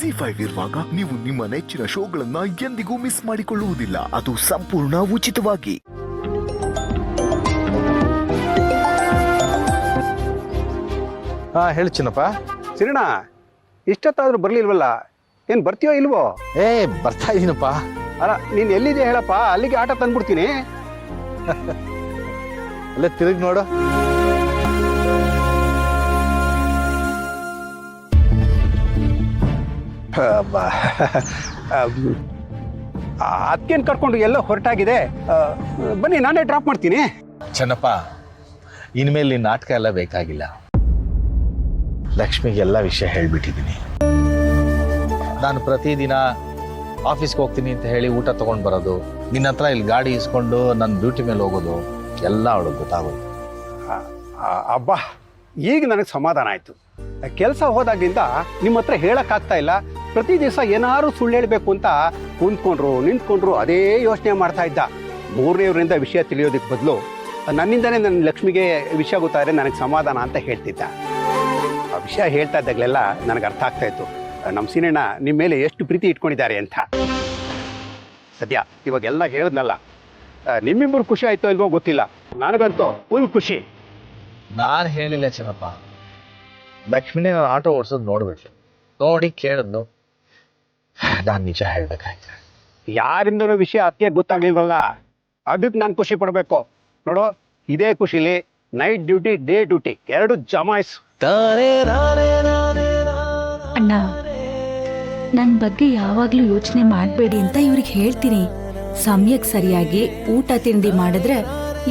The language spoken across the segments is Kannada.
ZEE5 ಇರುವಾಗ ನೀವು ನಿಮ್ಮ ನೆಚ್ಚಿನ ಶೋಗಳನ್ನ ಎಂದಿಗೂ ಮಿಸ್ ಮಾಡಿಕೊಳ್ಳುವುದಿಲ್ಲ. ಅದು ಸಂಪೂರ್ಣ ಉಚಿತವಾಗಿ. ಹೇಳಿ ಚಿನ್ನಪ್ಪ. ಸಿರಣ, ಇಷ್ಟೊತ್ತಾದ್ರೂ ಬರ್ಲಿಲ್ವಲ್ಲ? ಏನ್ ಬರ್ತೀಯೋ ಇಲ್ವೋ? ಬರ್ತಾ ಇದೀನಪ್ಪ. ಅಲ್ಲ, ನೀನ್ ಎಲ್ಲಿದೆ ಹೇಳಪ್ಪ, ಅಲ್ಲಿಗೆ ಆಟ ತಂದ್ಬಿಡ್ತೀನಿ. ಅಲ್ಲೇ ತಿರುಗಿ ನೋಡು. ಅದಕ್ಕೇನು ಕರ್ಕೊಂಡು ಎಲ್ಲ ಹೊರಟಾಗಿದೆ. ಬನ್ನಿ, ನಾನೇ ಡ್ರಾಪ್ ಮಾಡ್ತೀನಿ. ಚೆನ್ನಪ್ಪ, ಇನ್ಮೇಲೆ ಈ ನಾಟಕ ಎಲ್ಲ ಬೇಕಾಗಿಲ್ಲ. ಲಕ್ಷ್ಮಿಗೆ ಎಲ್ಲ ವಿಷಯ ಹೇಳ್ಬಿಟ್ಟಿದ್ದೀನಿ. ನಾನು ಪ್ರತಿದಿನ ಆಫೀಸ್ಗೆ ಹೋಗ್ತೀನಿ ಅಂತ ಹೇಳಿ ಊಟ ತಗೊಂಡು ಬರೋದು, ನಿನ್ನ ಹತ್ರ ಇಲ್ಲಿ ಗಾಡಿ ಇಸ್ಕೊಂಡು ನನ್ನ ಡ್ಯೂಟಿ ಮೇಲೆ ಹೋಗೋದು ಎಲ್ಲ ಅವಳಿಗೆ ಗೊತ್ತಾಗೋದು. ಅಬ್ಬಾ, ಈಗ ನನಗೆ ಸಮಾಧಾನ ಆಯಿತು. ಕೆಲಸ ಹೋದಾಗಿಂದ ನಿಮ್ಮ ಹತ್ರ ಹೇಳೋಕ್ಕಾಗ್ತಾ ಇಲ್ಲ. ಪ್ರತಿ ದಿವಸ ಏನಾದ್ರು ಸುಳ್ಳು ಹೇಳಬೇಕು ಅಂತ ಕುಂತ್ಕೊಂಡ್ರು ನಿಂತ್ಕೊಂಡ್ರು ಅದೇ ಯೋಚನೆ ಮಾಡ್ತಾ ಇದ್ದ. ಮೂರನೇವರಿಂದ ವಿಷಯ ತಿಳಿಯೋದಕ್ಕೆ ಬದಲು ನನ್ನಿಂದನೇ ನನ್ನ ಲಕ್ಷ್ಮಿಗೆ ವಿಷಯ ಗೊತ್ತಾದರೆ ನನಗೆ ಸಮಾಧಾನ ಅಂತ ಹೇಳ್ತಿದ್ದ. ಆ ವಿಷಯ ಹೇಳ್ತಾ ಇದ್ದಾಗಲೆಲ್ಲ ನನಗೆ ಅರ್ಥ ಆಗ್ತಾ ಇತ್ತು ನಮ್ಮ ಸೀನಣ್ಣ ನಿಮ್ಮ ಮೇಲೆ ಎಷ್ಟು ಪ್ರೀತಿ ಇಟ್ಕೊಂಡಿದ್ದಾರೆ ಅಂತ. ಸದ್ಯ ಇವಾಗೆಲ್ಲ ಹೇಳಿದ್ನಲ್ಲ, ನಿಮ್ಮಿಬ್ಬರು ಖುಷಿ ಆಯಿತೋ ಇಲ್ವೋ ಗೊತ್ತಿಲ್ಲ, ನನಗಂತೂ ಫುಲ್ ಖುಷಿ. ನಾನು ಹೇಳಿಲ್ಲ ಚೆನ್ನಪ್ಪ, ಲಕ್ಷ್ಮಿನೇ ನಾನು ಆಟೋ ಓಡಿಸೋದು ನೋಡ್ಬಿಟ್ಲು, ನೋಡಿ ಕೇಳಿದ್ನು. ನಾನು ನಿಜ ಹೇಳ್ಬೇಕಾಯ್ತು. ಯಾರಿಂದನೂ ವಿಷಯ ಅದಕ್ಕೆ ಗೊತ್ತಾಗ್ಲಿಲ್ವಲ್ಲ, ಅದಕ್ಕೆ ನಾನು ಖುಷಿ ಪಡಬೇಕು. ನೋಡು, ಇದೇ ಖುಷಿಲಿ ನೈಟ್ ಡ್ಯೂಟಿ ಡೇ ಡ್ಯೂಟಿ ಎರಡು ಜಮಾಯಿಸು. ಅಣ್ಣ, ನನ್ನ ಬಗ್ಗೆ ಯಾವಾಗಲೂ ಯೋಚನೆ ಮಾಡಬೇಡಿ ಅಂತ ಇವ್ರಿಗೆ ಹೇಳ್ತೀನಿ. ಸಮಯಕ್ಕೆ ಸರಿಯಾಗಿ ಊಟ ತಿಂಡಿ ಮಾಡಿದ್ರೆ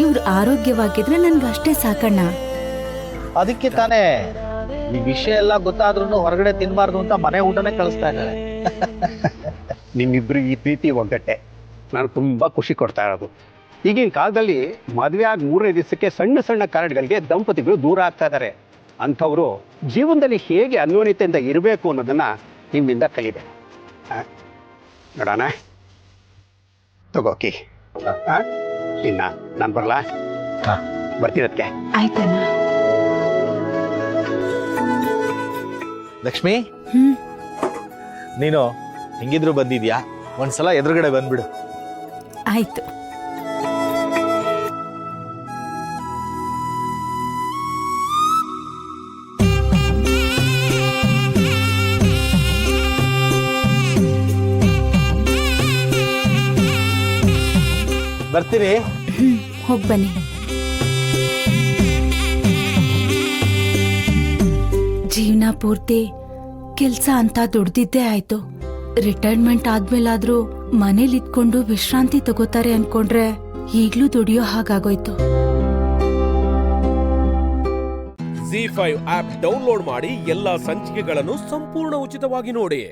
ಇವ್ರು ಆರೋಗ್ಯವಾಗಿದ್ರೆ ನನ್ಗಷ್ಟೇ ಸಾಕಣ್ಣ. ಅದಕ್ಕೆ ತಾನೇ ಈ ವಿಷಯ ಎಲ್ಲ ಗೊತ್ತಾದ್ರೂ ಹೊರಗಡೆ ತಿನ್ಬಾರ್ದು ಅಂತ ಮನೆ ಊಟನೇ ಕಳಿಸ್ತಾ ಇದ್ದಾರೆ. ನಿಮ್ಮಿಬ್ರು ಈ ಪ್ರೀತಿ ಒಗ್ಗಟ್ಟೆ ನನಗೆ ತುಂಬ ಖುಷಿ ಕೊಡ್ತಾ ಇರೋದು. ಈಗಿನ ಕಾಲದಲ್ಲಿ ಮದುವೆ ಆಗಿ 3ನೇ ದಿವಸಕ್ಕೆ ಸಣ್ಣ ಸಣ್ಣ ಕಾರಣಗಳಿಗೆ ದಂಪತಿಗಳು ದೂರ ಆಗ್ತಾ ಇದ್ದಾರೆ. ಅಂಥವರು ಜೀವನದಲ್ಲಿ ಹೇಗೆ ಅನ್ಯೋನ್ಯತೆಯಿಂದ ಇರಬೇಕು ಅನ್ನೋದನ್ನು ನಿಮ್ಮಿಂದ ಕಲಿದೆ. ನೋಡೋಣ, ತಗೋಕಿ. ಇನ್ನ ನಾನು ಬರಲಾ? ಬರ್ತೀನದಕ್ಕೆ. ಆಯ್ತಣ್ಣ. ಲಕ್ಷ್ಮಿ, ನೀನು ಹೆಂಗಿದ್ರು ಬಂದಿದ್ಯಾ, ಒಂದ್ಸಲ ಎದುರುಗಡೆ ಬಂದ್ಬಿಡು. ಆಯ್ತು. ಬರ್ತೀರಿ? ಹೋಗಿ ಬನ್ನಿ. ಜೀವನ ಪೂರ್ತಿ ಕೆಲ್ಸ ಅಂತ ದುಡ್ದಿದ್ದೇ ಆಯ್ತು. ರಿಟೈರ್ಮೆಂಟ್ ಆದ್ಮೇಲಾದ್ರೂ ಮನೇಲಿ ಇದ್ಕೊಂಡು ವಿಶ್ರಾಂತಿ ತಗೋತಾರೆ ಅನ್ಕೊಂಡ್ರೆ ಈಗ್ಲೂ ದುಡಿಯೋ ಹಾಗಾಗೋಯ್ತು. ZEE5 ಆಪ್ ಡೌನ್ಲೋಡ್ ಮಾಡಿ ಎಲ್ಲಾ ಸಂಚಿಕೆಗಳನ್ನು ಸಂಪೂರ್ಣ ಉಚಿತವಾಗಿ ನೋಡಿ.